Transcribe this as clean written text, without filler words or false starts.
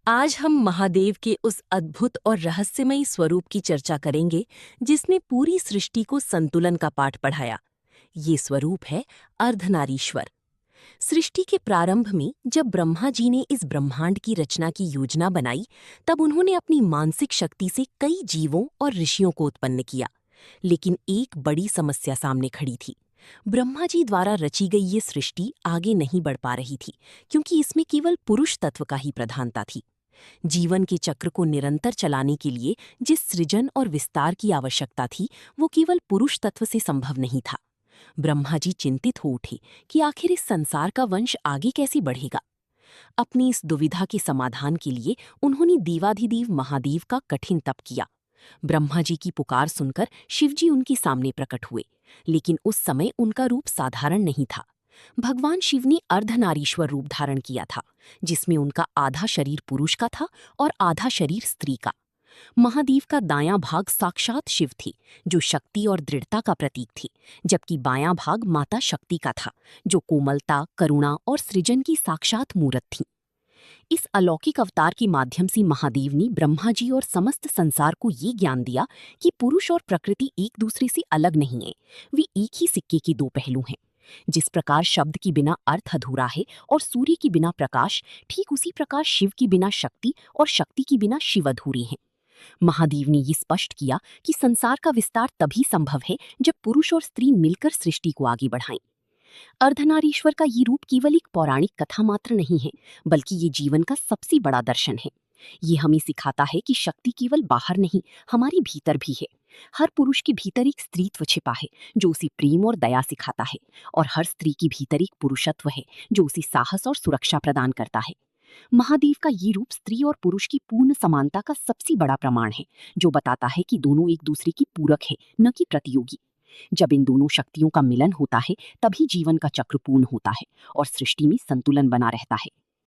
आज हम महादेव के उस अद्भुत और रहस्यमयी स्वरूप की चर्चा करेंगे जिसने पूरी सृष्टि को संतुलन का पाठ पढ़ाया। ये स्वरूप है अर्धनारीश्वर। सृष्टि के प्रारंभ में जब ब्रह्मा जी ने इस ब्रह्मांड की रचना की योजना बनाई, तब उन्होंने अपनी मानसिक शक्ति से कई जीवों और ऋषियों को उत्पन्न किया। लेकिन एक बड़ी समस्या सामने खड़ी थी। ब्रह्मा जी द्वारा रची गई ये सृष्टि आगे नहीं बढ़ पा रही थी, क्योंकि इसमें केवल पुरुष तत्व का ही प्रधानता थी। जीवन के चक्र को निरंतर चलाने के लिए जिस सृजन और विस्तार की आवश्यकता थी, वो केवल पुरुष तत्व से संभव नहीं था। ब्रह्मा जी चिंतित हो उठे कि आखिर इस संसार का वंश आगे कैसे बढ़ेगा। अपनी इस दुविधा के समाधान के लिए उन्होंने देवाधिदेव महादेव का कठिन तप किया। ब्रह्मा जी की पुकार सुनकर शिवजी उनके सामने प्रकट हुए, लेकिन उस समय उनका रूप साधारण नहीं था। भगवान शिव ने अर्धनारीश्वर रूप धारण किया था, जिसमें उनका आधा शरीर पुरुष का था और आधा शरीर स्त्री का। महादेव का दायां भाग साक्षात शिव थी, जो शक्ति और दृढ़ता का प्रतीक थी, जबकि बायां भाग माता शक्ति का था, जो कोमलता, करुणा और सृजन की साक्षात मूर्त थी। इस अलौकिक अवतार के माध्यम से महादेव ने ब्रह्मा जी और समस्त संसार को ये ज्ञान दिया कि पुरुष और प्रकृति एक दूसरे से अलग नहीं है, वे एक ही सिक्के के दो पहलू हैं। जिस प्रकार शब्द के बिना अर्थ अधूरा है और सूर्य के बिना प्रकाश, ठीक उसी प्रकार शिव के बिना शक्ति और शक्ति के बिना शिव अधूरे हैं। महादेव ने ये स्पष्ट किया कि संसार का विस्तार तभी संभव है जब पुरुष और स्त्री मिलकर सृष्टि को आगे बढ़ाएं। अर्धनारीश्वर का ये रूप केवल एक पौराणिक कथा मात्र नहीं है, बल्कि ये जीवन का सबसे बड़ा दर्शन है। ये हमें सिखाता है कि शक्ति केवल बाहर नहीं, हमारे भीतर भी है। हर पुरुष के भीतर एक स्त्रीत्व छिपा है, जो उसे प्रेम और दया सिखाता है, और हर स्त्री के भीतर एक पुरुषत्व है, जो उसे साहस और सुरक्षा प्रदान करता है। महादेव का ये रूप स्त्री और पुरुष की पूर्ण समानता का सबसे बड़ा प्रमाण है, जो बताता है कि दोनों एक दूसरे की पूरक है, न कि प्रतियोगी। जब इन दोनों शक्तियों का मिलन होता है, तभी जीवन का चक्र पूर्ण होता है और सृष्टि में संतुलन बना रहता है।